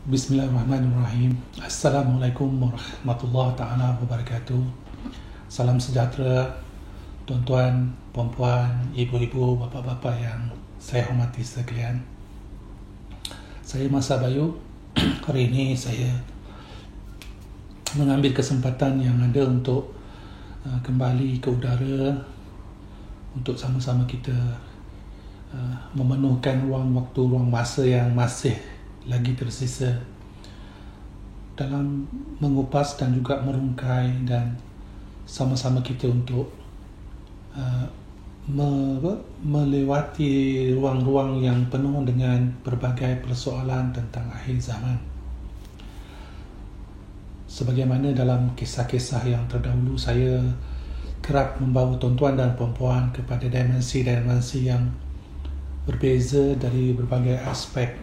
Bismillahirrahmanirrahim. Assalamualaikum warahmatullahi taala wabarakatuh. Salam sejahtera tuan-tuan, puan-puan, ibu-ibu, bapa-bapa yang saya hormati sekalian. Saya Masa Bayu. Hari ini saya mengambil kesempatan yang ada untuk kembali ke udara untuk sama-sama kita memenuhkan ruang waktu, ruang masa yang masih lagi tersisa dalam mengupas dan juga merungkai dan sama-sama kita untuk melewati ruang-ruang yang penuh dengan berbagai persoalan tentang akhir zaman. Sebagaimana dalam kisah-kisah yang terdahulu, saya kerap membawa tuan-tuan dan puan-puan kepada dimensi-dimensi yang berbeza dari berbagai aspek,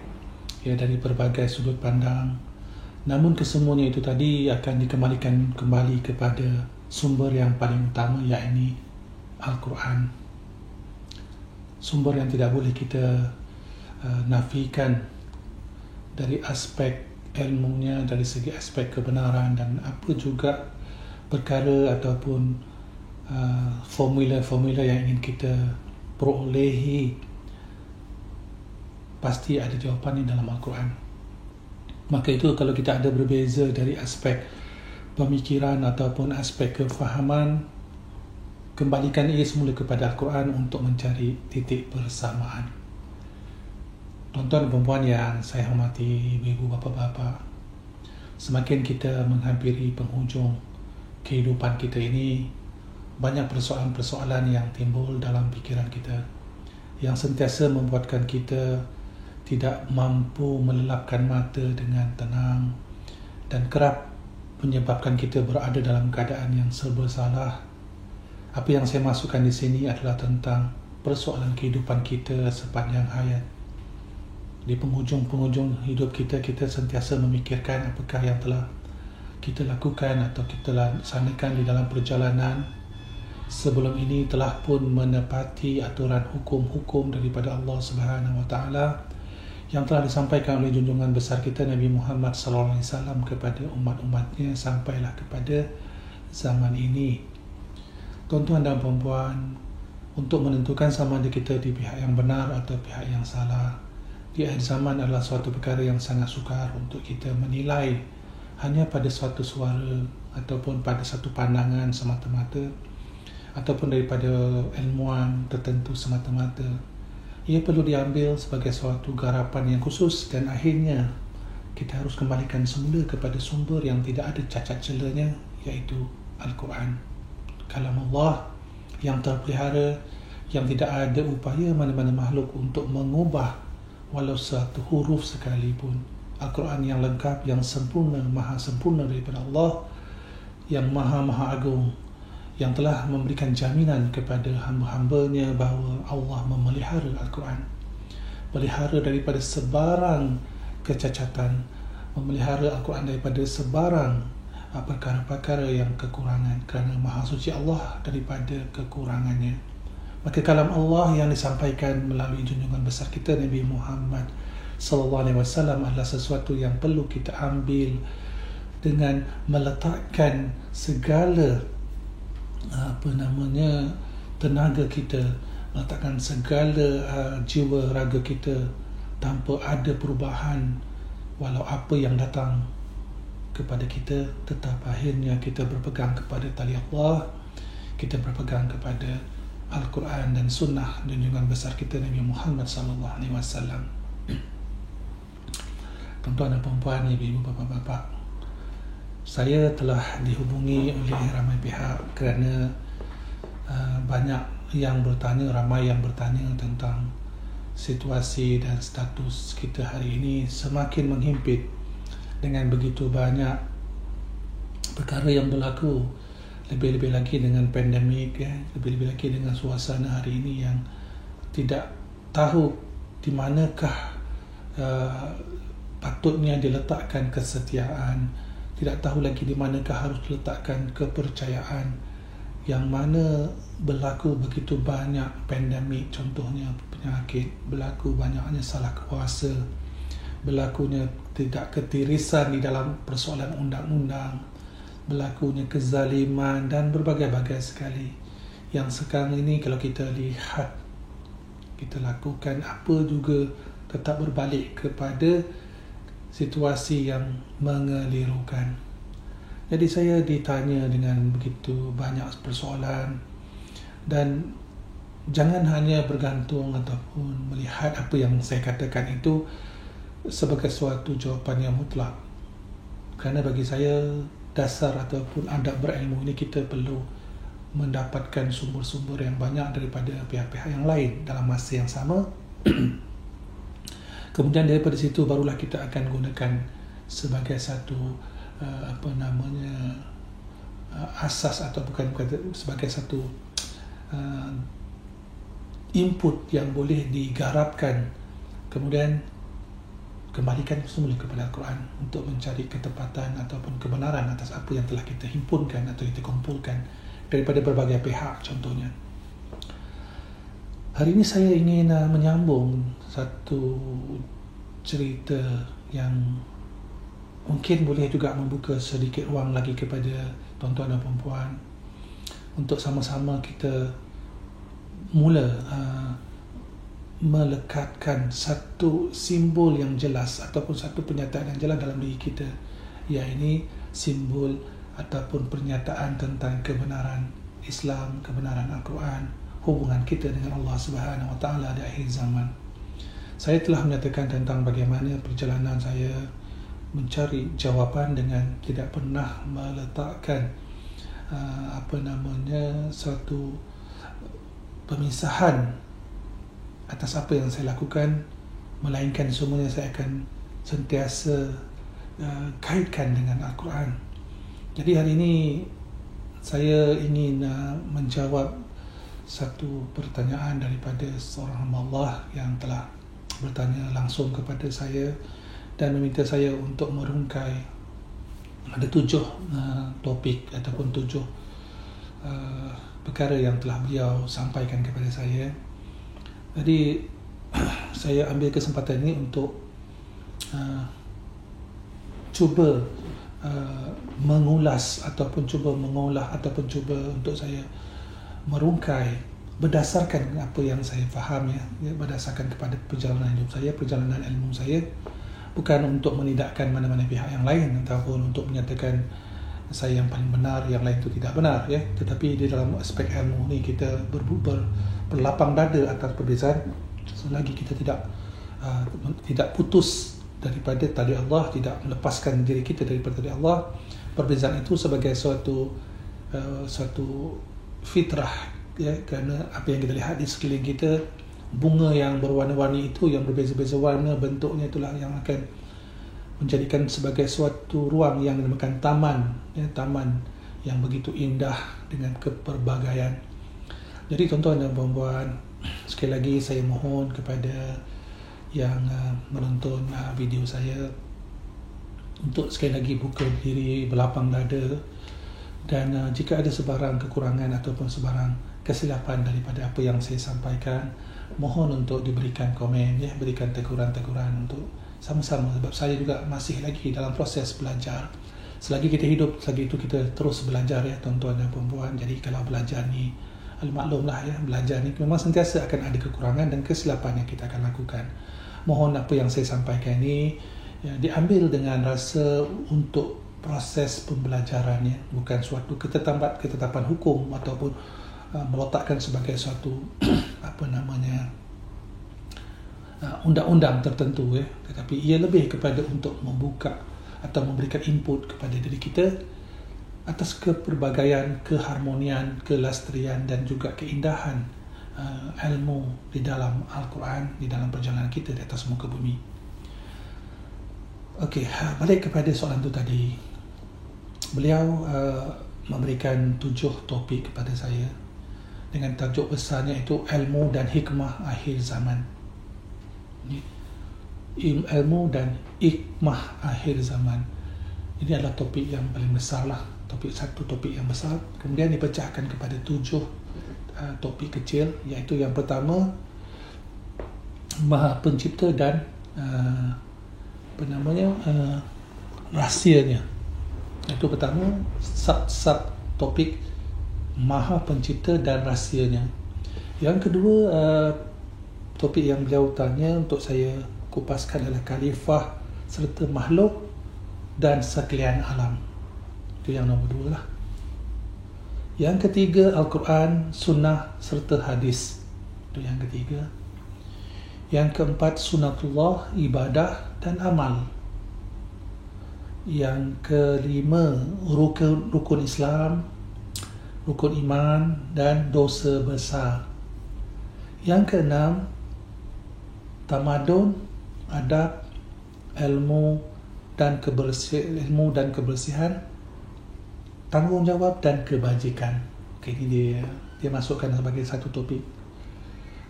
dari berbagai sudut pandang. Namun kesemuanya itu tadi akan dikembalikan kembali kepada sumber yang paling utama, yakni Al-Quran. Sumber yang tidak boleh kita nafikan dari aspek ilmunya, dari segi aspek kebenaran, dan apa juga perkara ataupun formula-formula yang ingin kita perolehi, pasti ada jawapannya dalam Al-Quran. Maka itu kalau kita ada berbeza dari aspek pemikiran ataupun aspek kefahaman, kembalikan ia semula kepada Al-Quran untuk mencari titik persamaan. Tuan-tuan dan puan-puan yang saya hormati, ibu, bapa-bapa, semakin kita menghampiri penghujung kehidupan kita ini, banyak persoalan-persoalan yang timbul dalam fikiran kita yang sentiasa membuatkan kita tidak mampu melelapkan mata dengan tenang dan kerap menyebabkan kita berada dalam keadaan yang serba salah. Apa yang saya masukkan di sini adalah tentang persoalan kehidupan kita sepanjang hayat. Di penghujung-penghujung hidup kita, kita sentiasa memikirkan apakah yang telah kita lakukan atau kita laksanakan di dalam perjalanan sebelum ini telah pun menepati aturan hukum-hukum daripada Allah Subhanahu Wa Taala yang telah disampaikan oleh junjungan besar kita Nabi Muhammad SAW kepada umat-umatnya sampailah kepada zaman ini. Tuan-tuan dan puan-puan, untuk menentukan sama ada kita di pihak yang benar atau pihak yang salah di akhir zaman adalah suatu perkara yang sangat sukar untuk kita menilai hanya pada suatu suara ataupun pada satu pandangan semata-mata ataupun daripada ilmuwan tertentu semata-mata. Ia perlu diambil sebagai suatu garapan yang khusus dan akhirnya kita harus kembalikan semula kepada sumber yang tidak ada cacat celanya, iaitu Al-Quran, kalam Allah yang terpelihara, yang tidak ada upaya mana-mana makhluk untuk mengubah walau satu huruf sekalipun. Al-Quran yang lengkap, yang sempurna, maha sempurna daripada Allah, yang maha agung, yang telah memberikan jaminan kepada hamba-hambanya bahawa Allah memelihara Al-Quran, melihara daripada sebarang kecacatan, memelihara Al-Quran daripada sebarang perkara-perkara yang kekurangan, kerana maha suci Allah daripada kekurangannya. Maka kalam Allah yang disampaikan melalui junjungan besar kita Nabi Muhammad SAW adalah sesuatu yang perlu kita ambil dengan meletakkan segala tenaga kita, meletakkan segala jiwa raga kita tanpa ada perubahan walau apa yang datang kepada kita. Tetap akhirnya kita berpegang kepada tali Allah, kita berpegang kepada Al-Quran dan Sunnah junjungan besar kita Nabi Muhammad SAW. Tuan-tuan dan puan-puan, ibu-ibu, bapa-bapa, saya telah dihubungi oleh ramai pihak kerana ramai yang bertanya tentang situasi dan status kita hari ini semakin menghimpit dengan begitu banyak perkara yang berlaku, lebih-lebih lagi dengan pandemik, lebih-lebih lagi dengan suasana hari ini yang tidak tahu di manakah patutnya diletakkan kesetiaan, tidak tahu lagi di manakah harus diletakkan kepercayaan, yang mana berlaku begitu banyak pandemik, contohnya penyakit, berlaku banyaknya salah kuasa, berlakunya tidak ketirisan di dalam persoalan undang-undang, berlakunya kezaliman dan berbagai-bagai sekali. Yang sekarang ini kalau kita lihat, kita lakukan apa juga tetap berbalik kepada situasi yang mengelirukan. Jadi saya ditanya dengan begitu banyak persoalan, dan jangan hanya bergantung ataupun melihat apa yang saya katakan itu sebagai suatu jawapan yang mutlak. Kerana bagi saya, dasar ataupun adab berilmu ini kita perlu mendapatkan sumber-sumber yang banyak daripada pihak-pihak yang lain dalam masa yang sama. Kemudian daripada situ barulah kita akan gunakan sebagai satu asas atau bukan sebagai satu input yang boleh digarapkan. Kemudian kembalikan semula kepada Al-Quran untuk mencari ketepatan ataupun kebenaran atas apa yang telah kita himpunkan atau kita kumpulkan daripada berbagai pihak. Contohnya, hari ini saya ingin menyambung satu cerita yang mungkin boleh juga membuka sedikit ruang lagi kepada tuan-tuan dan puan-puan untuk sama-sama kita mula melekatkan satu simbol yang jelas ataupun satu pernyataan yang jelas dalam diri kita, iaitu simbol ataupun pernyataan tentang kebenaran Islam, kebenaran Al-Quran, hubungan kita dengan Allah Subhanahu Wa Taala di akhir zaman. Saya telah menyatakan tentang bagaimana perjalanan saya mencari jawapan dengan tidak pernah meletakkan satu pemisahan atas apa yang saya lakukan, melainkan semuanya saya akan sentiasa kaitkan dengan Al-Quran. Jadi hari ini saya ingin menjawab satu pertanyaan daripada seorang hamba Allah yang telah bertanya langsung kepada saya dan meminta saya untuk merungkai ada 7 topik ataupun 7 perkara yang telah beliau sampaikan kepada saya. Jadi saya ambil kesempatan ini untuk cuba mengulas ataupun cuba mengolah ataupun cuba untuk saya merungkai berdasarkan apa yang saya faham, berdasarkan kepada perjalanan hidup saya, perjalanan ilmu saya, bukan untuk menidakkan mana-mana pihak yang lain ataupun untuk menyatakan saya yang paling benar, yang lain itu tidak benar, tetapi di dalam aspek ilmu ni kita berlapang dada atas perbezaan selagi kita tidak putus daripada tali Allah, tidak melepaskan diri kita daripada tali Allah. Perbezaan itu sebagai suatu fitrah, kerana apa yang kita lihat di sekeliling kita, bunga yang berwarna-warni itu, yang berbeza-beza warna bentuknya, itulah yang akan menjadikan sebagai suatu ruang yang dinamakan taman, taman yang begitu indah dengan kepelbagaian. Jadi tuan-tuan dan puan-puan, sekali lagi saya mohon kepada yang menonton video saya untuk sekali lagi buka diri, berlapang dada, dan jika ada sebarang kekurangan ataupun sebarang kesilapan daripada apa yang saya sampaikan, mohon untuk diberikan komen, berikan teguran-teguran untuk sama-sama, sebab saya juga masih lagi dalam proses belajar. Selagi kita hidup, selagi itu kita terus belajar, tuan-tuan dan puan-puan. Jadi kalau belajar ni, maklumlah, belajar ni memang sentiasa akan ada kekurangan dan kesilapan yang kita akan lakukan. Mohon apa yang saya sampaikan ni diambil dengan rasa untuk proses pembelajarannya, bukan suatu ketetapan hukum ataupun meletakkan sebagai suatu undang-undang tertentu, tetapi ia lebih kepada untuk membuka atau memberikan input kepada diri kita atas kepelbagaian, keharmonian, kelestarian dan juga keindahan ilmu di dalam Al-Quran, di dalam perjalanan kita di atas muka bumi. Okey, balik kepada soalan itu tadi. Beliau memberikan 7 topik kepada saya dengan tajuk besarnya itu ilmu dan hikmah akhir zaman. Ilmu dan hikmah akhir zaman. Ini adalah topik yang paling besar lah, satu topik yang besar. Kemudian dipecahkan kepada 7 topik kecil, iaitu yang pertama Maha Pencipta dan rahsianya. Itu pertama, sub topik Maha Pencipta dan rahsianya. Yang kedua, topik yang beliau tanya untuk saya kupaskan adalah khalifah serta makhluk dan sekalian alam. Itu yang nombor 2 lah. Yang ketiga, Al-Quran, Sunnah serta Hadis. Itu yang ketiga. Yang keempat, Sunnatullah, ibadah dan amal. Yang kelima, rukun Islam, rukun iman dan dosa besar. Yang keenam, tamadun, adab, ilmu dan kebersihan, tanggungjawab dan kebajikan. Ini dia masukkan sebagai satu topik.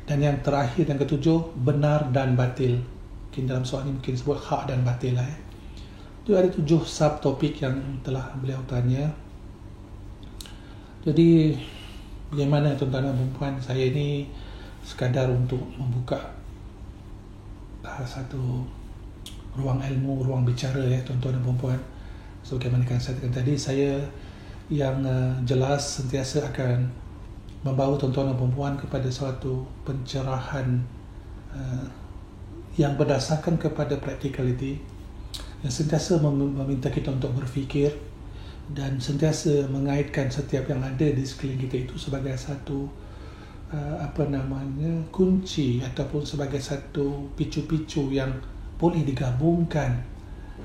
Dan yang terakhir, yang ketujuh, benar dan batil. Mungkin dalam soal ini mungkin sebut hak dan batil lah. Itu ada 7 subtopik yang telah beliau tanya. Jadi bagaimana tuan-tuan dan puan, saya ini sekadar untuk membuka satu ruang ilmu, ruang bicara tuan-tuan dan puan. Sebagaimana yang saya katakan tadi, saya yang jelas sentiasa akan membawa tuan-tuan dan puan kepada suatu pencerahan yang berdasarkan kepada practicality, yang sentiasa meminta kita untuk berfikir dan sentiasa mengaitkan setiap yang ada di sekeliling kita itu sebagai satu kunci ataupun sebagai satu picu-picu yang boleh digabungkan,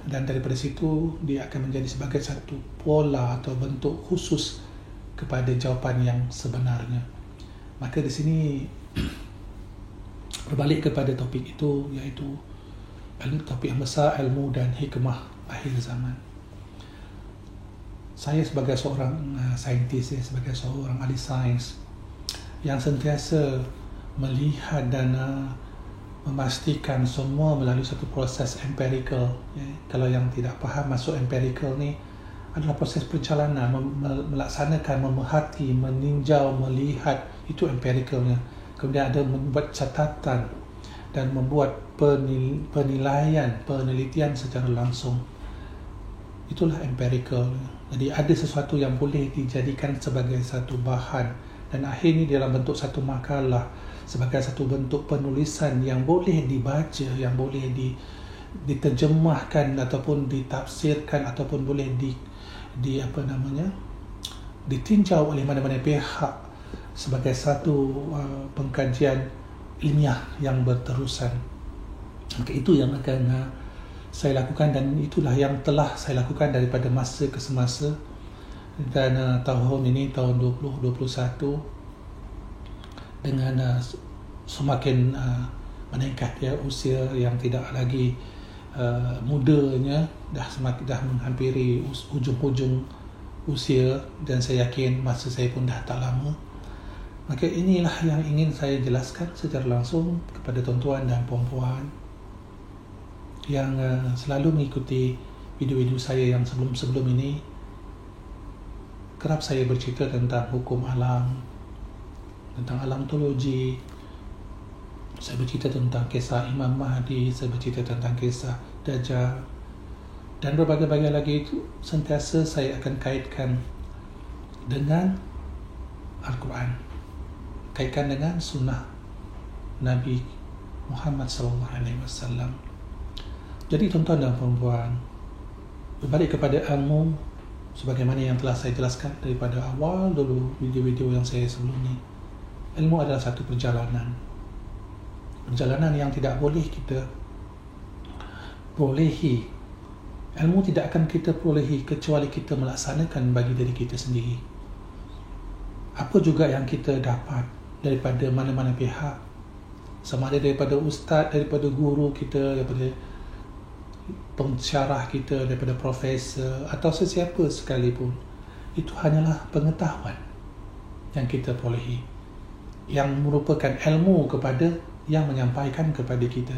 dan daripada situ dia akan menjadi sebagai satu pola atau bentuk khusus kepada jawapan yang sebenarnya. Maka di sini berbalik kepada topik itu, iaitu topik yang besar, ilmu dan hikmah akhir zaman. Saya sebagai seorang saintis, sebagai seorang ahli sains yang sentiasa melihat dan memastikan semua melalui satu proses empirical. Kalau yang tidak faham, masuk empirical ni adalah proses perjalanan, melaksanakan, memerhati, meninjau, melihat, itu empiricalnya. Kemudian ada membuat catatan dan membuat penelitian secara langsung. Itulah empirical. Jadi ada sesuatu yang boleh dijadikan sebagai satu bahan, dan akhirnya dalam bentuk satu makalah, sebagai satu bentuk penulisan yang boleh dibaca, yang boleh diterjemahkan ataupun ditafsirkan ataupun boleh ditinjau oleh mana-mana pihak sebagai satu pengkajian ilmiah yang berterusan. Maka itu yang akan saya lakukan, dan itulah yang telah saya lakukan daripada masa ke semasa. Dan tahun ini, tahun 2021, dengan semakin meningkat usia yang tidak lagi mudanya, dah menghampiri ujung-ujung usia, dan saya yakin masa saya pun dah tak lama. Maka inilah yang ingin saya jelaskan secara langsung kepada tuan-tuan dan puan-puan yang selalu mengikuti video-video saya yang sebelum-sebelum ini. Kerap saya bercerita tentang hukum alam, tentang alam teologi. Saya bercerita tentang kisah Imam Mahdi, saya bercerita tentang kisah Dajjal, dan berbagai-bagai lagi. Itu sentiasa saya akan kaitkan dengan Al-Quran, kaitkan dengan sunnah Nabi Muhammad SAW. Jadi tuan-tuan dan puan-puan, berbalik kepada ilmu, sebagaimana yang telah saya jelaskan daripada awal dulu video-video yang saya sebelum ni, ilmu adalah satu perjalanan yang tidak boleh kita perolehi. Ilmu tidak akan kita perolehi kecuali kita melaksanakan bagi diri kita sendiri. Apa juga yang kita dapat daripada mana-mana pihak, sama ada daripada ustaz, daripada guru kita, daripada pensyarah kita, daripada profesor atau sesiapa sekalipun, itu hanyalah pengetahuan yang kita perolehi, yang merupakan ilmu kepada yang menyampaikan kepada kita.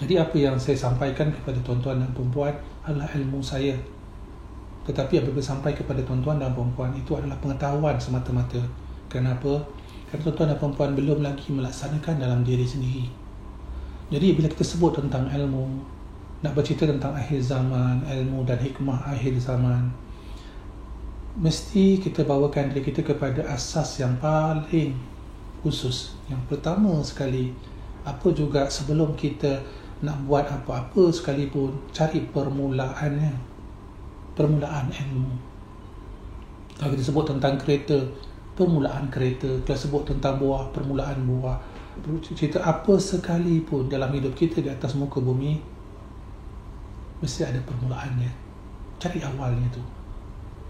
Jadi apa yang saya sampaikan kepada tuan-tuan dan perempuan adalah ilmu saya, tetapi apabila sampai kepada tuan-tuan dan perempuan, itu adalah pengetahuan semata-mata. Kenapa? Kerana tuan-tuan dan perempuan belum lagi melaksanakan dalam diri sendiri. Jadi bila kita sebut tentang ilmu, nak bercerita tentang akhir zaman, ilmu dan hikmah akhir zaman, mesti kita bawakan diri kita kepada asas yang paling khusus. Yang pertama sekali, apa juga sebelum kita nak buat apa-apa sekalipun, cari permulaannya, permulaan ilmu. Kalau kita sebut tentang kereta, permulaan kereta. Kalau sebut tentang buah, permulaan buah. Cerita apa sekalipun dalam hidup kita di atas muka bumi, mesti ada permulaannya. Cari awalnya tu,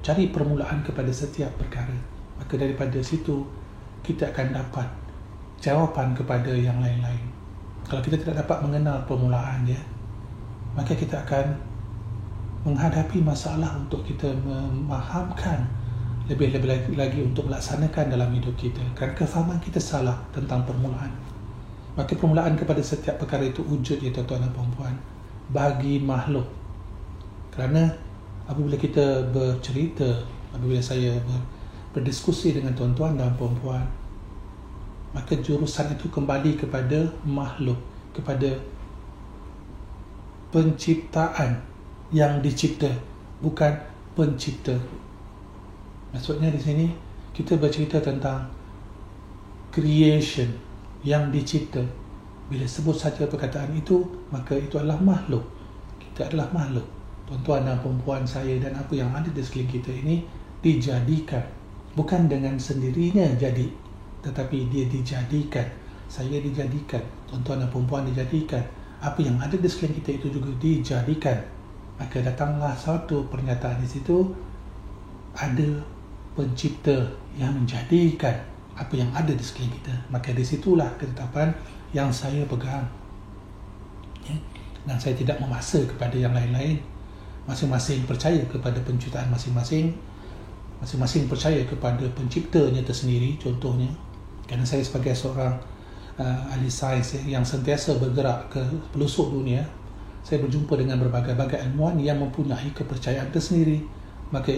cari permulaan kepada setiap perkara. Maka daripada situ kita akan dapat jawapan kepada yang lain-lain. Kalau kita tidak dapat mengenal permulaan dia, maka kita akan menghadapi masalah untuk kita memahamkan lebih-lebih lagi untuk melaksanakan dalam hidup kita. Kerana kefahaman kita salah tentang permulaan. Maka permulaan kepada setiap perkara itu wujud, ya tuan-tuan dan puan-puan, bagi makhluk. Kerana apabila kita bercerita, apabila saya berdiskusi dengan tuan-tuan dan puan-puan, maka jurusan itu kembali kepada makhluk, kepada penciptaan yang dicipta, bukan pencipta. Maksudnya di sini kita bercerita tentang creation yang dicipta. Bila sebut saja perkataan itu, maka itu adalah makhluk. Kita adalah makhluk. Tuan-tuan dan perempuan, saya dan apa yang ada di sekeliling kita ini dijadikan. Bukan dengan sendirinya jadi, tetapi dia dijadikan. Saya dijadikan, tuan-tuan dan perempuan dijadikan. Apa yang ada di sekeliling kita itu juga dijadikan. Maka datanglah satu pernyataan di situ, ada pencipta yang menjadikan apa yang ada di sekeliling kita. Maka di situlah ketetapan yang saya pegang, ya? Dan saya tidak memaksa kepada yang lain-lain. Masing-masing percaya kepada penciptaan masing-masing. Masing-masing percaya kepada penciptanya tersendiri. Contohnya, kerana saya sebagai seorang ahli sains yang sentiasa bergerak ke pelosok dunia, saya berjumpa dengan berbagai-bagai ilmuwan yang mempunyai kepercayaan tersendiri. Maka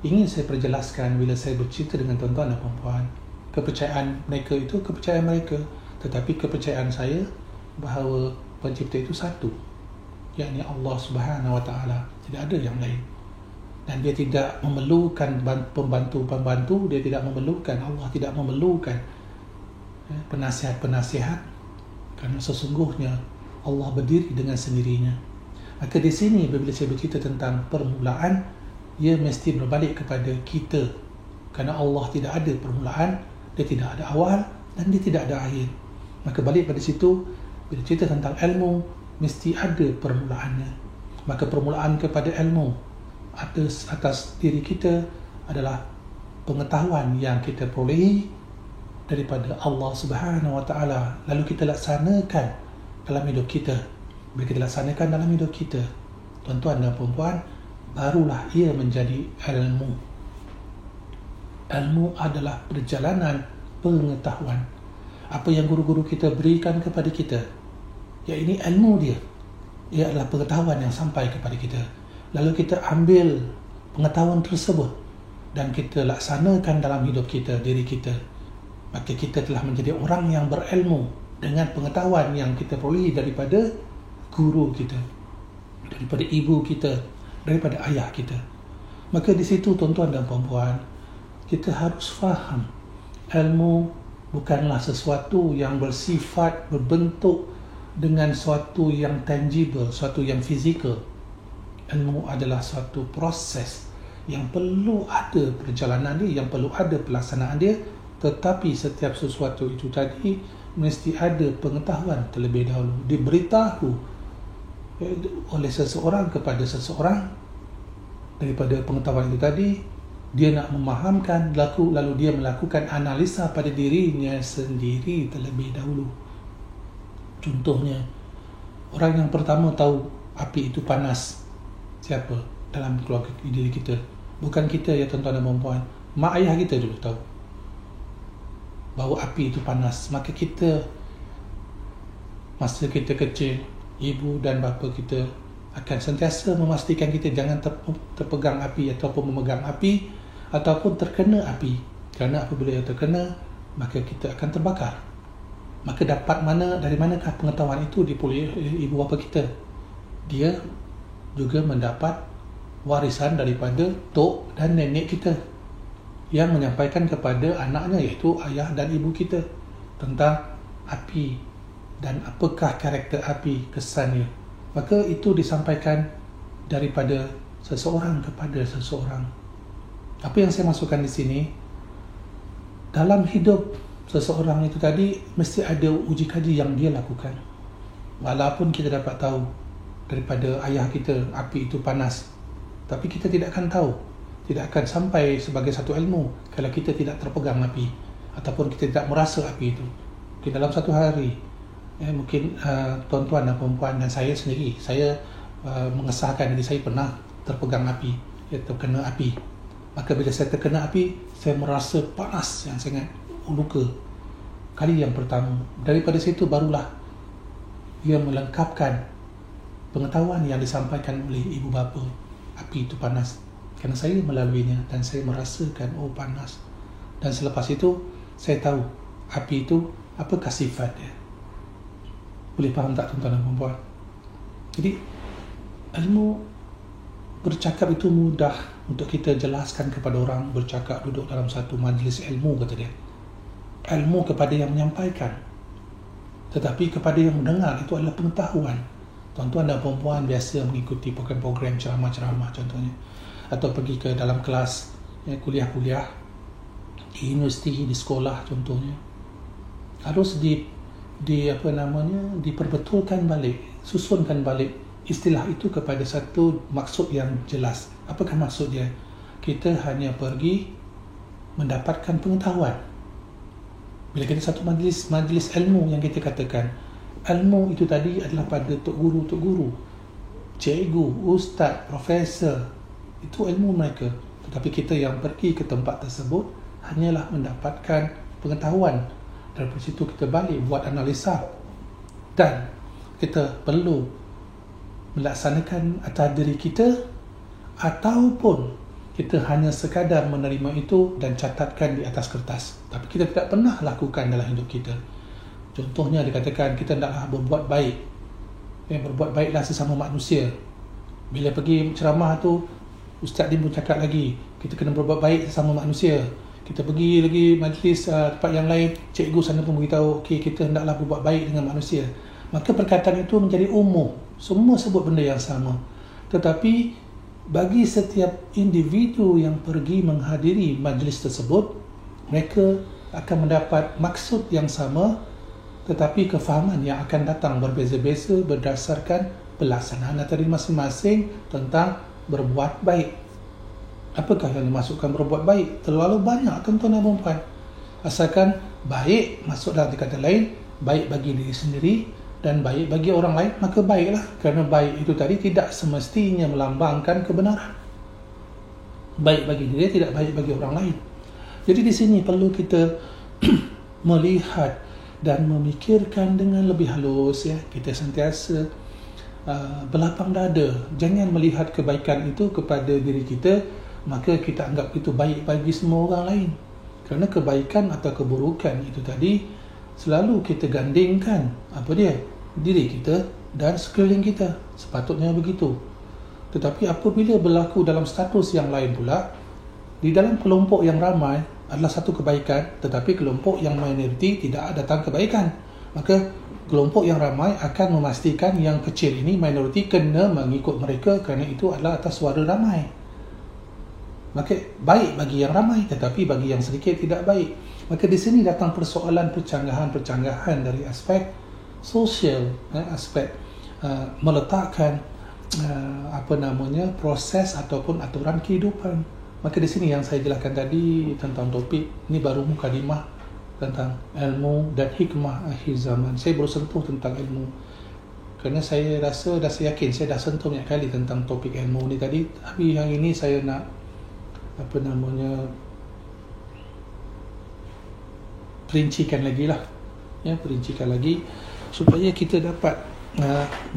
ingin saya perjelaskan bila saya bercerita dengan tuan-tuan dan puan-puan, kepercayaan mereka itu kepercayaan mereka, tetapi kepercayaan saya bahawa pencipta itu satu, yakni Allah Subhanahu Wa Taala. Tidak ada yang lain. Dan dia tidak memerlukan pembantu-pembantu, dia tidak memerlukan, Allah tidak memerlukan penasihat-penasihat, kerana sesungguhnya Allah berdiri dengan sendirinya. Maka di sini bila saya bercerita tentang permulaan, ia mesti berbalik kepada kita. Kerana Allah tidak ada permulaan, dia tidak ada awal dan dia tidak ada akhir. Maka balik pada situ, bila cerita tentang ilmu, mesti ada permulaannya. Maka permulaan kepada ilmu atas diri kita adalah pengetahuan yang kita perolehi daripada Allah Subhanahu Wa Taala, lalu kita laksanakan dalam hidup kita. Bila kita laksanakan dalam hidup kita, tuan-tuan dan puan-puan, barulah ia menjadi ilmu. Ilmu adalah perjalanan pengetahuan. Apa yang guru-guru kita berikan kepada kita, ya ini ilmu dia. Ia adalah pengetahuan yang sampai kepada kita. Lalu kita ambil pengetahuan tersebut dan kita laksanakan dalam hidup kita, diri kita. Maka kita telah menjadi orang yang berilmu dengan pengetahuan yang kita perolehi daripada guru kita, daripada ibu kita, daripada ayah kita. Maka di situ tuan-tuan dan puan-puan, kita harus faham ilmu bukanlah sesuatu yang bersifat, berbentuk dengan sesuatu yang tangible, sesuatu yang fizikal. Ilmu adalah suatu proses yang perlu ada perjalanan dia, yang perlu ada pelaksanaan dia. Tetapi setiap sesuatu itu tadi mesti ada pengetahuan terlebih dahulu, diberitahu oleh seseorang kepada seseorang. Daripada pengetahuan itu tadi, dia nak memahamkan, lalu dia melakukan analisa pada dirinya sendiri terlebih dahulu. Contohnya, orang yang pertama tahu api itu panas, siapa? Dalam keluarga diri kita. Bukan kita, ya tuan-tuan dan puan-puan. Mak ayah kita dulu tahu bahawa api itu panas. Maka kita, masa kita kecil, ibu dan bapa kita akan sentiasa memastikan kita jangan terpegang api ataupun memegang api ataupun terkena api. Kerana apabila ia terkena, maka kita akan terbakar. Maka dari manakah pengetahuan itu diperoleh ibu bapa kita? Dia juga mendapat warisan daripada tok dan nenek kita yang menyampaikan kepada anaknya, iaitu ayah dan ibu kita, tentang api dan apakah karakter api, kesannya. Maka itu disampaikan daripada seseorang kepada seseorang. Apa yang saya masukkan di sini, dalam hidup seseorang itu tadi mesti ada uji kaji yang dia lakukan. Walaupun kita dapat tahu daripada ayah kita api itu panas, tapi kita tidak akan tahu, tidak akan sampai sebagai satu ilmu kalau kita tidak terpegang api ataupun kita tidak merasa api itu. Okay, dalam satu hari, mungkin tuan-tuan dan perempuan dan saya sendiri, saya mengesahkan diri saya pernah terpegang api, terkena api. Maka bila saya terkena api, saya merasa panas yang sangat, luka kali yang pertama. Daripada situ barulah ia melengkapkan pengetahuan yang disampaikan oleh ibu bapa. Api itu panas, kerana saya melaluinya dan saya merasakan panas. Dan selepas itu saya tahu api itu apakah sifat dia. Boleh faham tak tuan-tuan dan perempuan? Jadi ilmu bercakap itu mudah untuk kita jelaskan kepada orang. Bercakap, duduk dalam satu majlis ilmu, kata dia, ilmu kepada yang menyampaikan, tetapi kepada yang mendengar itu adalah pengetahuan. Tuan-tuan dan perempuan biasa mengikuti program-program ceramah-ceramah contohnya, atau pergi ke dalam kelas kuliah-kuliah di universiti, di sekolah contohnya, harus diperbetulkan balik, susunkan balik istilah itu kepada satu maksud yang jelas. Apakah maksud dia? Kita hanya pergi mendapatkan pengetahuan. Bila kita satu majlis ilmu yang kita katakan, ilmu itu tadi adalah pada tok guru, cikgu, ustaz, profesor, itu ilmu mereka. Tetapi kita yang pergi ke tempat tersebut hanyalah mendapatkan pengetahuan. Daripada situ kita balik buat analisa, dan kita perlu melaksanakan atas diri kita, ataupun kita hanya sekadar menerima itu dan catatkan di atas kertas, tapi kita tidak pernah lakukan dalam hidup kita. Contohnya dikatakan kita hendaklah berbuat baik, berbuat baiklah sesama manusia. Bila pergi ceramah tu, ustaz dia pun cakap lagi, kita kena berbuat baik sesama manusia. Kita pergi lagi majlis tempat yang lain, cikgu sana pun beritahu, okey, kita hendaklah berbuat baik dengan manusia. Maka perkataan itu menjadi umum, semua sebut benda yang sama. Tetapi bagi setiap individu yang pergi menghadiri majlis tersebut, mereka akan mendapat maksud yang sama, tetapi kefahaman yang akan datang berbeza-beza berdasarkan pelaksanaan dari masing-masing tentang berbuat baik. Apakah yang dimasukkan berbuat baik? Terlalu banyak tuan-tuan dan perempuan. Asalkan baik, masuk dalam kata lain, baik bagi diri sendiri dan baik bagi orang lain, maka baiklah. Kerana baik itu tadi tidak semestinya melambangkan kebenaran. Baik bagi diri, tidak baik bagi orang lain. Jadi di sini perlu kita melihat dan memikirkan dengan lebih halus, ya. Kita sentiasa berlapang dada. Jangan melihat kebaikan itu kepada diri kita, maka kita anggap itu baik bagi semua orang lain. Kerana kebaikan atau keburukan itu tadi selalu kita gandingkan diri kita dan sekeliling kita. Sepatutnya begitu. Tetapi apabila berlaku dalam status yang lain pula, di dalam kelompok yang ramai adalah satu kebaikan, tetapi kelompok yang minoriti tidak datang kebaikan, maka kelompok yang ramai akan memastikan yang kecil ini, minoriti, kena mengikut mereka kerana itu adalah atas suara ramai. Maka baik bagi yang ramai, tetapi bagi yang sedikit tidak baik. Maka di sini datang persoalan percanggahan dari aspek sosial, aspek meletakkan proses ataupun aturan kehidupan. Maka di sini yang saya jelaskan tadi tentang topik ini baru mukadimah tentang ilmu dan hikmah akhir zaman. Saya baru sentuh tentang ilmu kerana saya rasa dan saya yakin saya dah sentuh banyak kali tentang topik ilmu ni tadi. Tapi yang ini saya nak perincikan lagi supaya kita dapat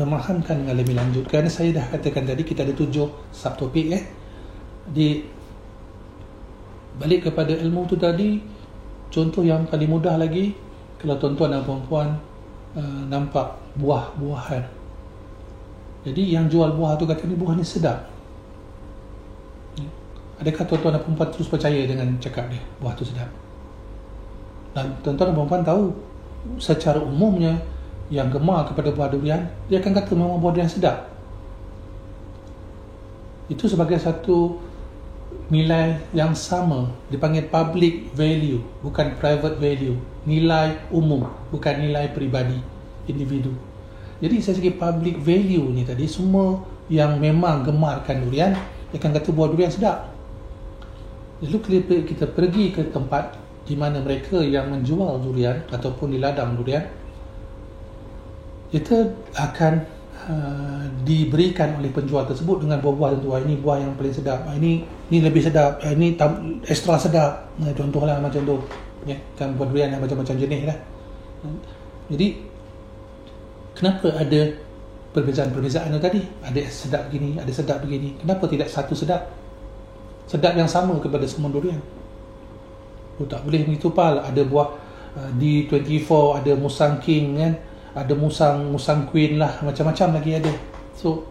memahamkan dengan lebih lanjut. Kerana saya dah katakan tadi kita ada 7 subtopik. Di balik kepada ilmu tu tadi, contoh yang paling mudah lagi, kalau tuan-tuan dan puan-puan nampak buah-buahan. Jadi yang jual buah tu kata ni buah ni sedap. Adakah tuan-tuan dan puan-puan terus percaya dengan cakap dia buah tu sedap? Dan tuan-tuan dan puan-puan tahu secara umumnya yang gemar kepada buah durian, dia akan kata memang buah durian sedap. Itu sebagai satu nilai yang sama, dipanggil public value, bukan private value. Nilai umum, bukan nilai peribadi, individu. Jadi saya segi public value ni tadi, semua yang memang gemarkan durian, dia akan kata buah durian sedap. Lalu kita pergi ke tempat di mana mereka yang menjual durian ataupun di ladang durian, kita akan diberikan oleh penjual tersebut dengan buah-buah tentu. Ini buah yang paling sedap, ini lebih sedap, ini ekstra sedap. Contohlah macam tu, ya, kan buah durian yang macam-macam jenis lah. Jadi kenapa ada perbezaan-perbezaan tadi? Ada sedap begini, ada sedap begini. Kenapa tidak satu sedap yang sama kepada semua durian? Tak boleh begitu pal. Ada buah D24, ada Musang King kan, ada Musang Queen lah, macam-macam lagi ada. So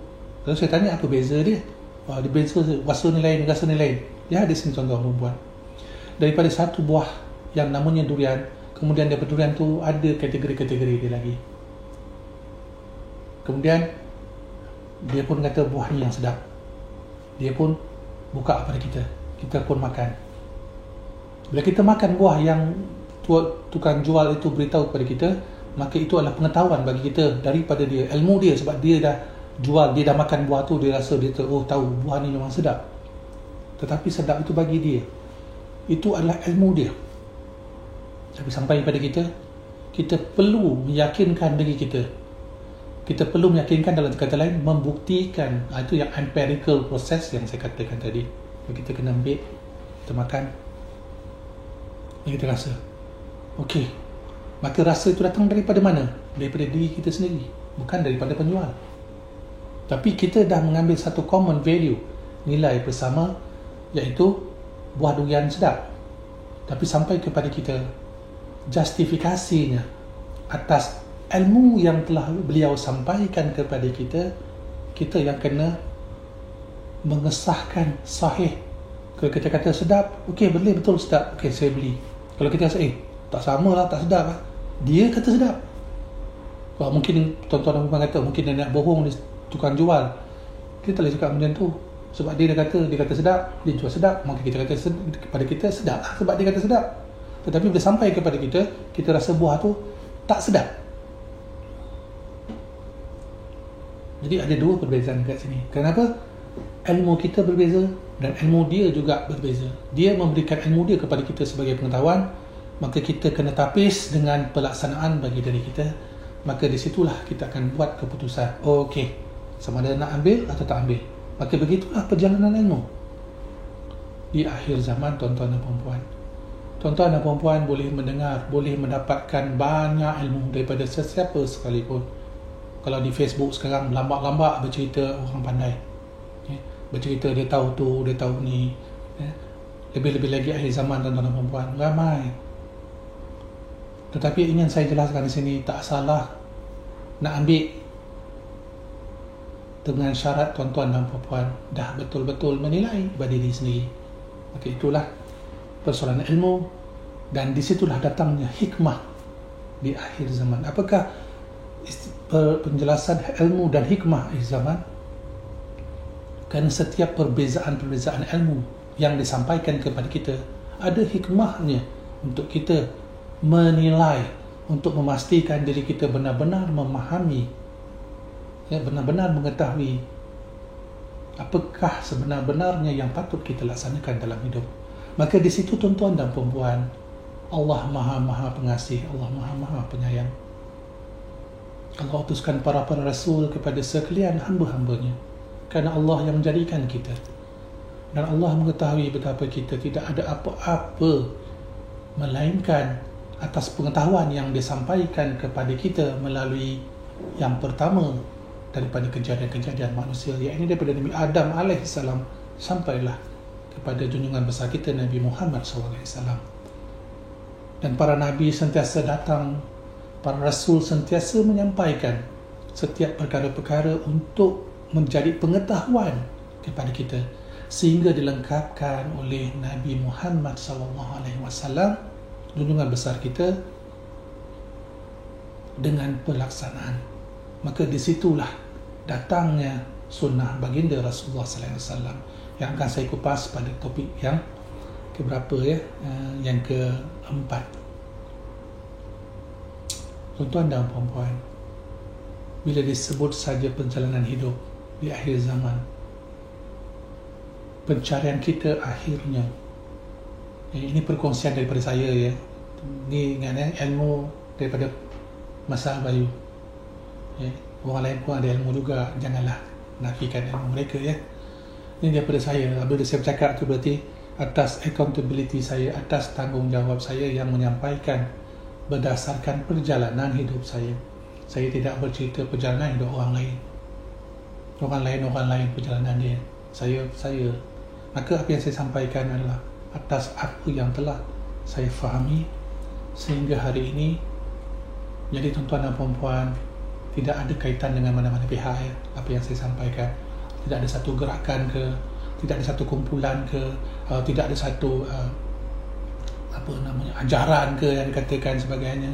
kalau saya tanya apa beza dia, dia beza rasa ni lain, rasa ni lain. Dia ada sini contoh perempuan. Daripada satu buah yang namanya durian, kemudian daripada durian tu ada kategori-kategori dia lagi. Kemudian dia pun kata buah ni yang sedap. Dia pun buka pada kita, kita pun makan. Bila kita makan buah yang tukang jual itu beritahu kepada kita, maka itu adalah pengetahuan bagi kita daripada dia, ilmu dia. Sebab dia dah jual, dia dah makan buah tu, dia rasa dia tahu buah ni memang sedap. Tetapi sedap itu bagi dia, itu adalah ilmu dia. Tapi sampai pada kita, kita perlu meyakinkan diri kita. Kita perlu meyakinkan, dalam kata lain, membuktikan. Itu yang empirical process yang saya katakan tadi. Kita kena ambil, kita makan, dan kita rasa. Okey, maka rasa itu datang daripada mana? Daripada diri kita sendiri, bukan daripada penjual. Tapi kita dah mengambil satu common value, nilai bersama, iaitu buah durian sedap. Tapi sampai kepada kita, justifikasinya atas ilmu yang telah beliau sampaikan kepada kita, kita yang kena mengesahkan sahih. Kalau kita kata sedap, okey, boleh betul sedap, okey saya beli. Kalau kita rasa tak sama lah, tak sedap lah, dia kata sedap. Kalau mungkin tuan-tuan dan puan kata mungkin dia nak bohong, dia tukang jual, kita tak boleh cakap macam tu. Sebab dia kata sedap, dia jual sedap, maka kita kata kepada kita sedap lah sebab dia kata sedap. Tetapi bila sampai kepada kita, kita rasa buah tu tak sedap. Jadi ada dua perbezaan kat sini. Kenapa? Ilmu kita berbeza dan ilmu dia juga berbeza. Dia memberikan ilmu dia kepada kita sebagai pengetahuan, maka kita kena tapis dengan pelaksanaan bagi diri kita. Maka di situlah kita akan buat keputusan. Okey, sama ada nak ambil atau tak ambil. Maka begitulah perjalanan ilmu. Di akhir zaman, tuan-tuan dan puan-puan, tuan-tuan dan puan-puan boleh mendengar, boleh mendapatkan banyak ilmu daripada sesiapa sekalipun. Kalau di Facebook sekarang lambak-lambak bercerita orang pandai, bercerita dia tahu tu, dia tahu ni. Lebih-lebih lagi akhir zaman, tuan-tuan dan puan-puan, ramai. Tetapi ingin saya jelaskan di sini, tak salah nak ambil dengan syarat tuan-tuan dan puan-puan dah betul-betul menilai pada diri sendiri. Maka itulah persoalan ilmu, dan disitulah datangnya hikmah di akhir zaman. Apakah penjelasan ilmu dan hikmah akhir zaman? Kerana setiap perbezaan-perbezaan ilmu yang disampaikan kepada kita ada hikmahnya untuk kita menilai, untuk memastikan diri kita benar-benar memahami, benar-benar mengetahui apakah sebenar-benarnya yang patut kita laksanakan dalam hidup. Maka di situ, tuan-tuan dan puan-puan, Allah Maha Pengasih, Allah Maha Penyayang. Allah utuskan para rasul kepada sekalian hamba-hambanya, kerana Allah yang menjadikan kita. Dan Allah mengetahui betapa kita tidak ada apa-apa melainkan atas pengetahuan yang disampaikan kepada kita melalui yang pertama daripada kejadian-kejadian manusia, iaitu daripada Nabi Adam AS sampailah kepada junjungan besar kita Nabi Muhammad SAW. Dan para nabi sentiasa datang, para rasul sentiasa menyampaikan setiap perkara-perkara untuk menjadi pengetahuan kepada kita, sehingga dilengkapkan oleh Nabi Muhammad SAW, junjungan besar kita, dengan pelaksanaan. Maka disitulah datangnya sunnah baginda Rasulullah SAW, yang akan saya kupas pada topik yang keberapa yang keempat. Tuan-tuan dan puan-puan, bila disebut saja perjalanan hidup di akhir zaman, pencarian kita akhirnya, ini perkongsian daripada saya ya, ni ingat ilmu daripada Mas Bayu ya. Orang lain pun ada ilmu juga, janganlah nafikan ilmu mereka ya. Ini daripada saya. Bila saya bercakap tu berarti atas accountability saya, atas tanggungjawab saya yang menyampaikan berdasarkan perjalanan hidup saya. Saya tidak bercerita perjalanan hidup orang lain. Orang lain perjalanan dia. Saya. Maka apa yang saya sampaikan adalah atas apa yang telah saya fahami sehingga hari ini. Jadi tuan-tuan dan puan-puan, tidak ada kaitan dengan mana-mana pihak ya, apa yang saya sampaikan. Tidak ada satu gerakan ke, tidak ada satu kumpulan ke, tidak ada satu ajaran ke yang dikatakan sebagainya,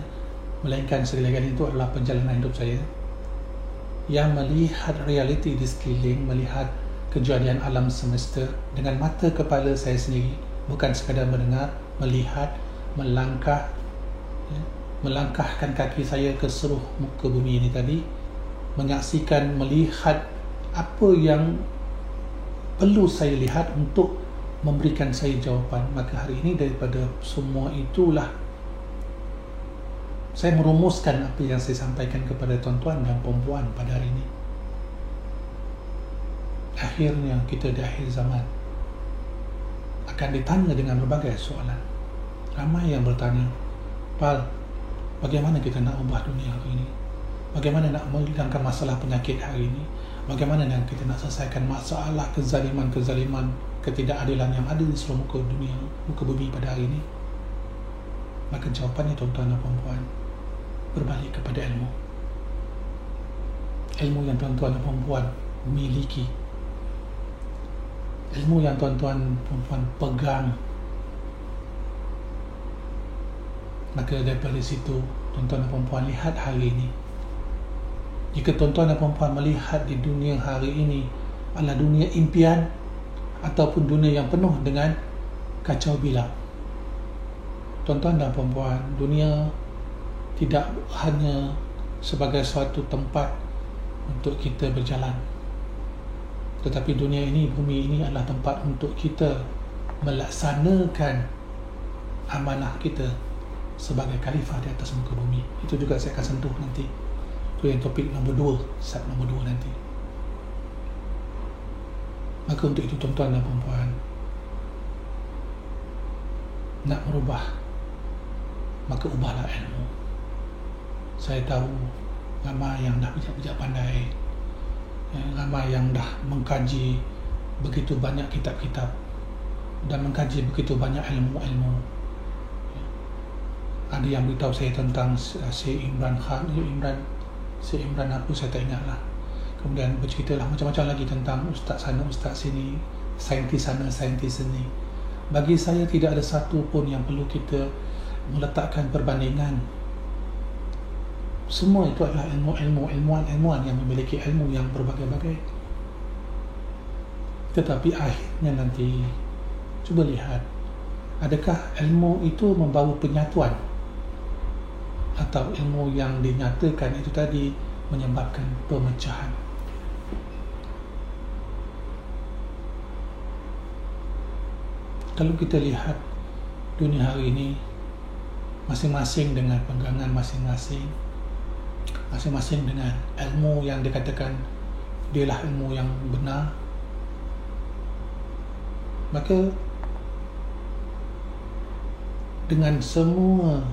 melainkan sekali-lagi itu adalah perjalanan hidup saya yang melihat realiti di sekeliling, melihat kejadian alam semesta dengan mata kepala saya sendiri, bukan sekadar mendengar, melihat, melangkahkan kaki saya ke seluruh muka bumi ini tadi, menyaksikan, melihat apa yang perlu saya lihat untuk memberikan saya jawapan. Maka hari ini daripada semua itulah saya merumuskan apa yang saya sampaikan kepada tuan-tuan dan puan-puan pada hari ini. Akhirnya kita di akhir zaman akan ditanya dengan berbagai soalan. Ramai yang bertanya, Pal, bagaimana kita nak ubah dunia hari ini? Bagaimana nak menghilangkan masalah penyakit hari ini? Bagaimana nak kita nak selesaikan masalah kezaliman, ketidakadilan yang ada di seluruh muka dunia, muka bumi pada hari ini? Maka jawapannya tuan-tuan dan puan-puan berbalik kepada ilmu. Ilmu yang tuan-tuan dan puan-puan miliki. Ilmu yang tuan-tuan dan puan-puan pegang. Maka daripada situ tuan-tuan dan puan-puan lihat hari ini. Jika tuan-tuan dan puan-puan melihat di dunia hari ini adalah dunia impian ataupun dunia yang penuh dengan kacau bilau, tuan-tuan dan puan-puan, dunia tidak hanya sebagai suatu tempat untuk kita berjalan, tetapi dunia ini, bumi ini adalah tempat untuk kita melaksanakan amanah kita sebagai khalifah di atas muka bumi. Itu juga saya akan sentuh nanti. Itu yang topik nombor 2, sub nombor 2 nanti. Maka untuk itu tuan-tuan dan puan-puan, nak merubah, maka ubahlah ilmu. Saya tahu ramai yang dah bijak-bijak pandai, ramai yang dah mengkaji begitu banyak kitab-kitab dan mengkaji begitu banyak ilmu-ilmu. Ada yang beritahu saya tentang Syekh Imran Khan, Syekh Imran apa saya tak ingat lah. Kemudian berceritalah macam-macam lagi tentang ustaz sana, ustaz sini, saintis sana, saintis sini. Bagi saya tidak ada satu pun yang perlu kita meletakkan perbandingan. Semua itu adalah ilmuwan yang memiliki ilmu yang berbagai-bagai. Tetapi akhirnya nanti, cuba lihat, adakah ilmu itu membawa penyatuan, atau ilmu yang dinyatakan itu tadi menyebabkan pemecahan? Kalau kita lihat dunia hari ini, masing-masing dengan pegangan masing-masing, masing-masing dengan ilmu yang dikatakan dialah ilmu yang benar, maka dengan semua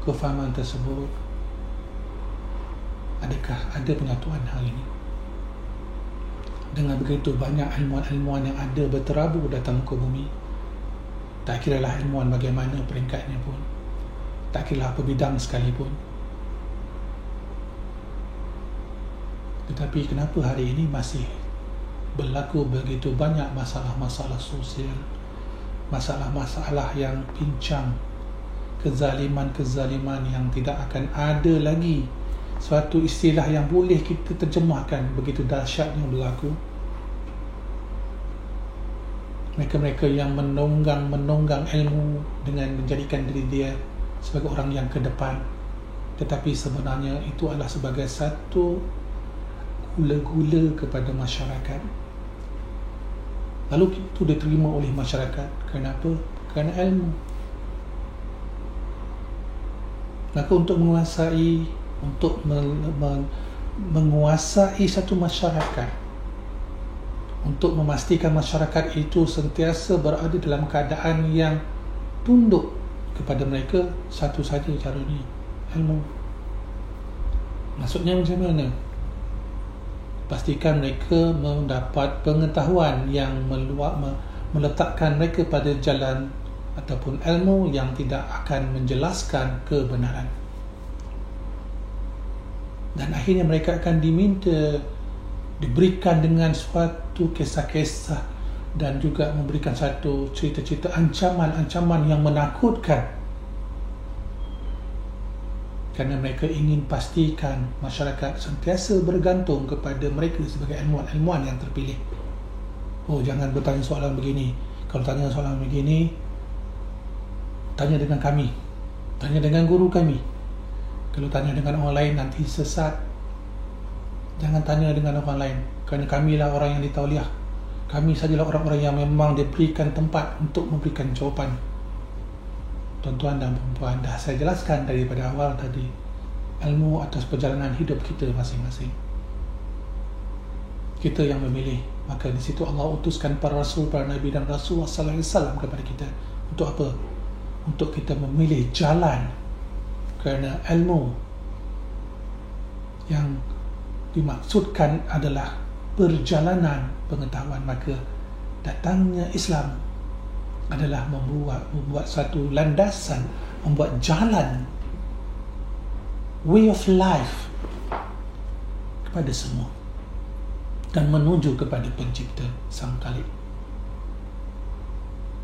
kefahaman tersebut, adakah ada penyatuan hari ini? Dengan begitu banyak ilmuwan-ilmuwan yang ada berterabur datang muka bumi, tak kiralah ilmuwan bagaimana peringkatnya pun, tak kira apa bidang sekalipun. Tetapi kenapa hari ini masih berlaku begitu banyak masalah-masalah sosial, masalah-masalah yang pincang, kezaliman-kezaliman yang tidak akan ada lagi suatu istilah yang boleh kita terjemahkan, begitu dahsyatnya berlaku. Mereka-mereka yang menunggang ilmu dengan menjadikan diri dia sebagai orang yang ke depan, tetapi sebenarnya itu adalah sebagai satu gula-gula kepada masyarakat. Lalu itu diterima oleh masyarakat. Kenapa? Kerana ilmu. Maka untuk menguasai satu masyarakat, untuk memastikan masyarakat itu sentiasa berada dalam keadaan yang tunduk kepada mereka, satu saja cara ni, ilmu. Maksudnya macam mana? Pastikan mereka mendapat pengetahuan yang meletakkan mereka pada jalan ataupun ilmu yang tidak akan menjelaskan kebenaran. Dan akhirnya mereka akan diberikan dengan suatu kisah-kisah dan juga memberikan satu cerita-cerita ancaman-ancaman yang menakutkan, kerana mereka ingin pastikan masyarakat sentiasa bergantung kepada mereka sebagai ilmuwan-ilmuwan yang terpilih. Oh, jangan bertanya soalan begini. Kalau tanya soalan begini, tanya dengan kami, tanya dengan guru kami. Kalau tanya dengan orang lain nanti sesat. Jangan tanya dengan orang lain, kerana kamilah orang yang ditauliah. Kami sajalah orang-orang yang memang diberikan tempat untuk memberikan jawapan. Tuan-tuan dan puan-puan, dah saya jelaskan daripada awal tadi, ilmu atas perjalanan hidup kita masing-masing. Kita yang memilih. Maka di situ Allah utuskan para rasul, para nabi dan Rasulullah sallallahu alaihi wasallam kepada kita. Untuk apa? Untuk kita memilih jalan. Kerana ilmu yang dimaksudkan adalah perjalanan pengetahuan. Maka datangnya Islam adalah membuat satu landasan, membuat jalan, way of life kepada semua, dan menuju kepada pencipta sang Khalik,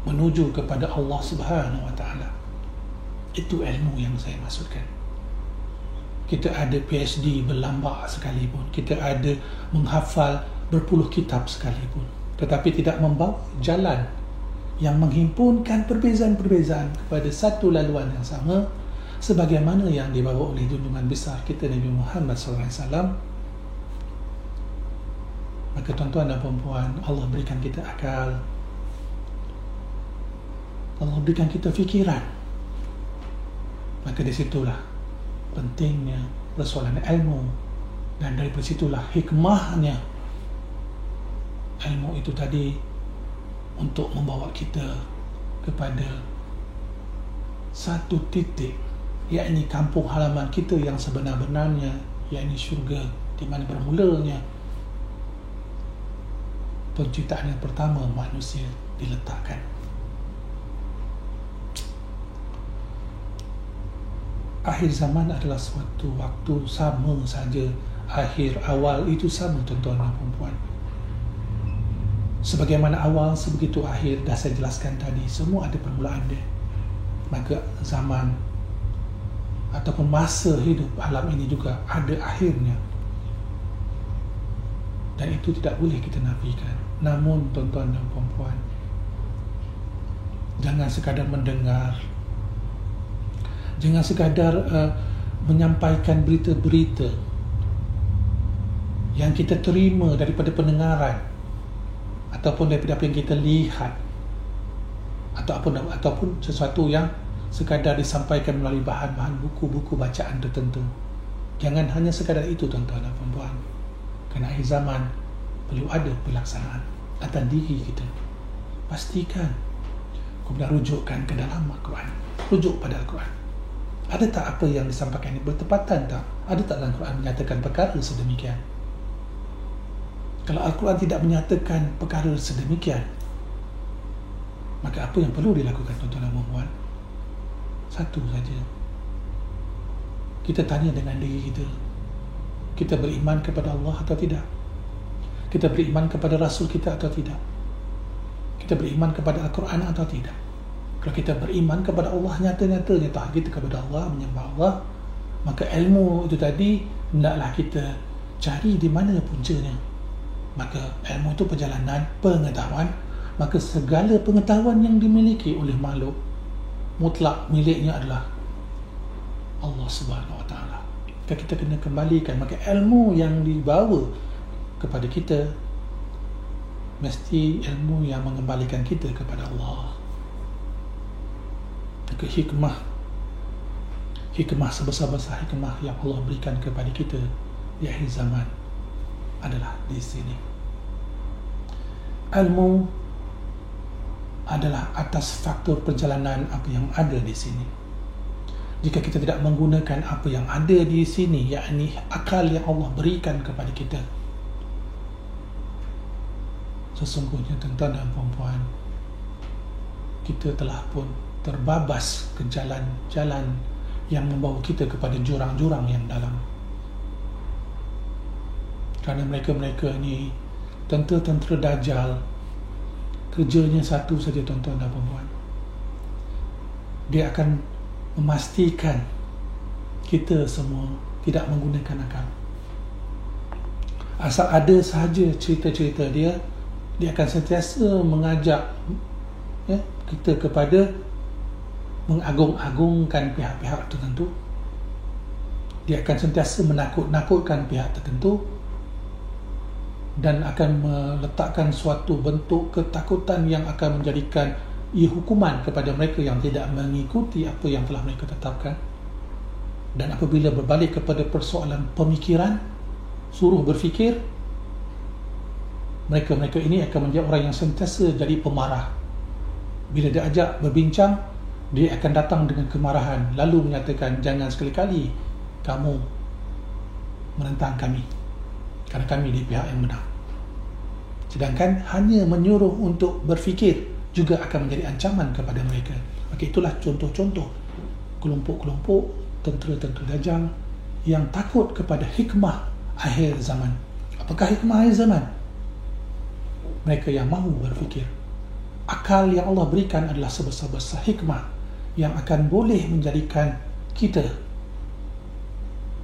menuju kepada Allah Subhanahu wa ta'ala. Itu ilmu yang saya maksudkan. Kita ada PhD berlambak sekalipun, kita ada menghafal berpuluh kitab sekalipun, tetapi tidak membawa jalan yang menghimpunkan perbezaan-perbezaan kepada satu laluan yang sama, sebagaimana yang dibawa oleh junjungan besar kita Nabi Muhammad SAW. Maka tuan-tuan dan puan-puan, Allah berikan kita akal, Allah berikan kita fikiran. Maka di situlah pentingnya persoalan ilmu, dan dari situlah hikmahnya ilmu itu tadi, untuk membawa kita kepada satu titik, yakni kampung halaman kita yang sebenar-benarnya, yakni syurga, di mana bermulanya penciptaan yang pertama manusia diletakkan. Akhir zaman adalah suatu waktu sama saja. Akhir awal itu sama, tuan-tuan dan puan-puan. Sebagaimana awal, sebegitu akhir. Dah saya jelaskan tadi, semua ada permulaan dia. Maka zaman ataupun masa hidup alam ini juga ada akhirnya, dan itu tidak boleh kita nafikan. Namun tuan-tuan dan puan-puan, jangan sekadar mendengar, jangan sekadar menyampaikan berita-berita yang kita terima daripada pendengaran, ataupun daripada apa yang kita lihat, ataupun sesuatu yang sekadar disampaikan melalui bahan-bahan buku-buku bacaan tertentu. Jangan hanya sekadar itu, tuan-tuan dan puan-puan. Kerana akhir zaman perlu ada pelaksanaan atas diri kita. Pastikan kemudian rujukkan ke dalam Al-Quran, rujuk pada Al-Quran. Ada tak apa yang disampaikan ini bertepatan tak? Ada tak dalam Al-Quran menyatakan perkara sedemikian? Kalau Al-Quran tidak menyatakan perkara sedemikian, maka apa yang perlu dilakukan, tuan-tuan dan puan-puan? Satu saja, kita tanya dengan diri kita, kita beriman kepada Allah atau tidak? Kita beriman kepada Rasul kita atau tidak? Kita beriman kepada Al-Quran atau tidak? Kalau kita beriman kepada Allah, nyata-nyatanya tauhid kepada Allah, menyembah Allah, maka ilmu itu tadi hendaklah kita cari di mana puncanya. Maka ilmu itu perjalanan pengetahuan. Maka segala pengetahuan yang dimiliki oleh makhluk mutlak miliknya adalah Allah Subhanahu Wa Taala. Kita kena kembalikan. Maka ilmu yang dibawa kepada kita mesti ilmu yang mengembalikan kita kepada Allah. Maka hikmah sebesar-besar hikmah yang Allah berikan kepada kita di akhir zaman adalah di sini. Ilmu adalah atas faktor perjalanan apa yang ada di sini. Jika kita tidak menggunakan apa yang ada di sini, yakni akal yang Allah berikan kepada kita, sesungguhnya tuan-tuan dan puan-puan, kita telah pun terbabas ke jalan-jalan yang membawa kita kepada jurang-jurang yang dalam. Kerana mereka-mereka ni, tentera-tentera Dajjal, kerjanya satu saja tuan-tuan dan puan-puan. Dia akan memastikan kita semua tidak menggunakan akal. Asal ada sahaja cerita-cerita dia akan sentiasa mengajak kita kepada mengagung-agungkan pihak-pihak tertentu. Dia akan sentiasa menakut-nakutkan pihak tertentu dan akan meletakkan suatu bentuk ketakutan yang akan menjadikan ia hukuman kepada mereka yang tidak mengikuti apa yang telah mereka tetapkan. Dan apabila berbalik kepada persoalan pemikiran, suruh berfikir, mereka-mereka ini akan menjadi orang yang sentiasa jadi pemarah. Bila dia ajak berbincang, dia akan datang dengan kemarahan, lalu menyatakan, jangan sekali-kali kamu menentang kami, kerana kami di pihak yang benar. Sedangkan hanya menyuruh untuk berfikir juga akan menjadi ancaman kepada mereka. Maka itulah contoh-contoh kelompok-kelompok tentera-tentera Dajjal yang takut kepada hikmah akhir zaman. Apakah hikmah akhir zaman? Mereka yang mahu berfikir. Akal yang Allah berikan adalah sebesar-besar hikmah yang akan boleh menjadikan kita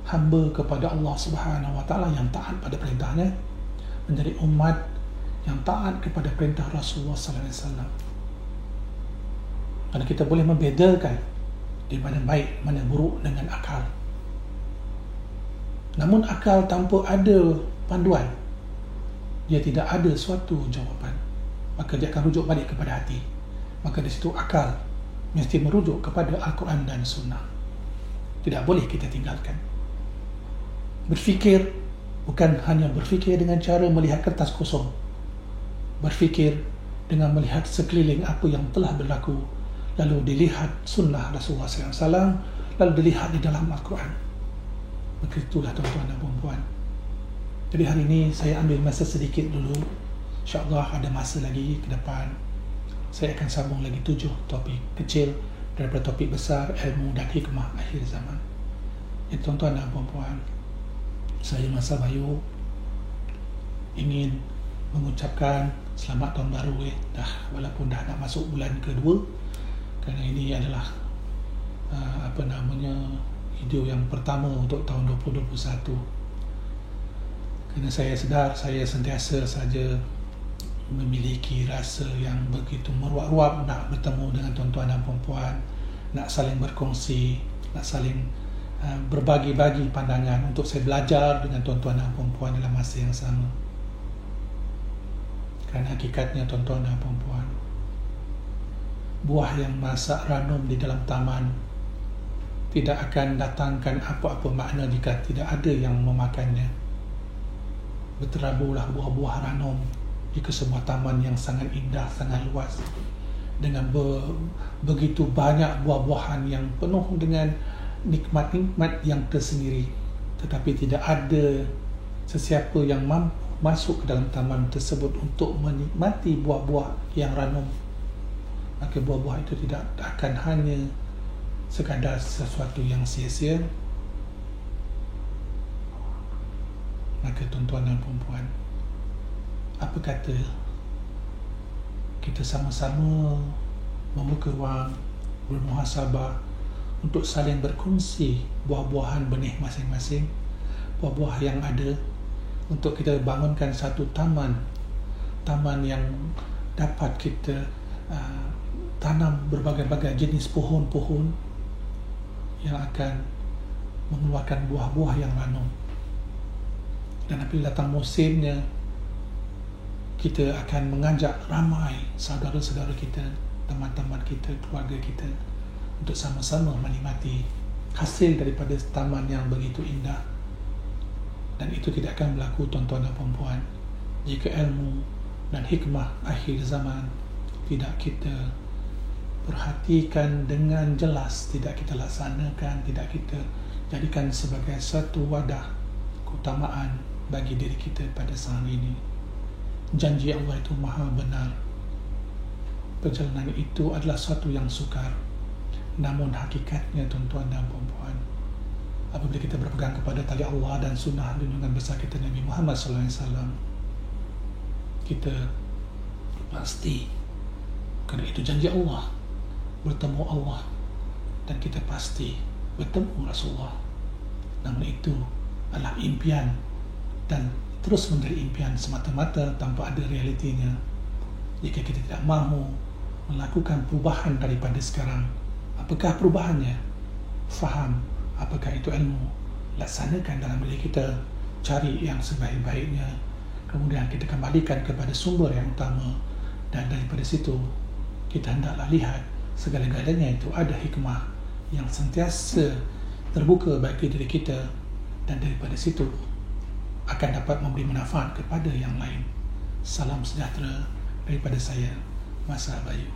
hamba kepada Allah Subhanahu Wa Taala yang taat pada perintahnya, menjadi umat yang taat kepada perintah Rasulullah Sallallahu Alaihi Wasallam. Kerana kita boleh membedakan di mana baik, mana buruk dengan akal. Namun akal tanpa ada panduan, dia tidak ada suatu jawapan, maka dia akan rujuk balik kepada hati. Maka di situ akal mesti merujuk kepada Al-Quran dan Sunnah. Tidak boleh kita tinggalkan. Berfikir bukan hanya berfikir dengan cara melihat kertas kosong. Berfikir dengan melihat sekeliling apa yang telah berlaku, lalu dilihat Sunnah Rasulullah SAW, lalu dilihat di dalam Al-Quran. Maka itulah tuan-tuan dan puan-puan. Jadi hari ini saya ambil masa sedikit dulu. InsyaAllah ada masa lagi ke depan saya akan sambung lagi 7 topik kecil daripada topik besar ilmu dan hikmah akhir zaman. Jadi tuan-tuan dan puan-puan, saya Masa Bayu ingin mengucapkan selamat tahun baru walaupun dah nak masuk bulan kedua, kerana ini adalah video yang pertama untuk tahun 2021. Kerana saya sedar saya sentiasa saja memiliki rasa yang begitu meruap-ruap nak bertemu dengan tuan-tuan dan puan-puan, nak saling berkongsi, nak saling berbagi-bagi pandangan untuk saya belajar dengan tuan-tuan dan puan-puan dalam masa yang sama. Kerana hakikatnya tuan-tuan dan puan-puan, buah yang masak ranum di dalam taman tidak akan datangkan apa-apa makna jika tidak ada yang memakannya. Berterabulah buah-buah ranum jika sebuah taman yang sangat indah, sangat luas, dengan begitu banyak buah-buahan yang penuh dengan nikmat-nikmat yang tersendiri, tetapi tidak ada sesiapa yang mampu masuk ke dalam taman tersebut untuk menikmati buah-buah yang ranum, maka buah-buah itu tidak akan hanya sekadar sesuatu yang sia-sia, Maka tuan-tuan dan puan-puan, apa kata kita sama-sama membuka ruang bermuhasabah untuk saling berkongsi buah-buahan benih masing-masing, buah-buah yang ada, untuk kita bangunkan satu taman yang dapat kita tanam berbagai-bagai jenis pohon-pohon yang akan mengeluarkan buah-buah yang ranum. Dan apabila datang musimnya, kita akan mengajak ramai saudara-saudara kita, teman-teman kita, keluarga kita untuk sama-sama menikmati hasil daripada taman yang begitu indah. Dan itu tidak akan berlaku, tuan-tuan dan puan-puan, jika ilmu dan hikmah akhir zaman tidak kita perhatikan dengan jelas, tidak kita laksanakan, tidak kita jadikan sebagai satu wadah keutamaan bagi diri kita pada saat ini. Janji Allah itu maha benar. Perjalanan itu adalah suatu yang sukar. Namun hakikatnya, tuan-tuan dan puan-puan, apabila kita berpegang kepada tali Allah dan sunnah junjungan besar kita Nabi Muhammad SAW, kita pasti, kerana itu janji Allah, bertemu Allah, dan kita pasti bertemu Rasulullah. Namun itu adalah impian, dan terus menjadi impian semata-mata tanpa ada realitinya. Jika kita tidak mahu melakukan perubahan daripada sekarang, apakah perubahannya? Faham apakah itu ilmu, laksanakan dalam diri kita, cari yang sebaik-baiknya, kemudian kita kembalikan kepada sumber yang utama, dan daripada situ kita hendaklah lihat segala-galanya itu ada hikmah yang sentiasa terbuka bagi diri kita, dan daripada situ akan dapat memberi manfaat kepada yang lain. Salam sejahtera daripada saya, Masa Bayu.